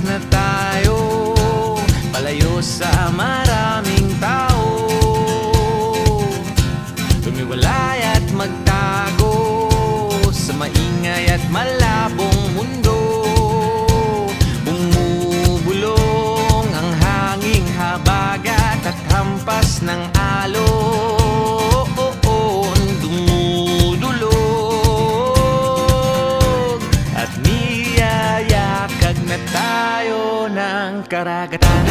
Umalis na tayo, palayo sa maraming tao. Tumiwalay at magtago sa maingay at malabong mundo. Bumubulong ang hanging habagat at hampas ng alon. Dumudulog at niyayakag na tayo ng karagatan.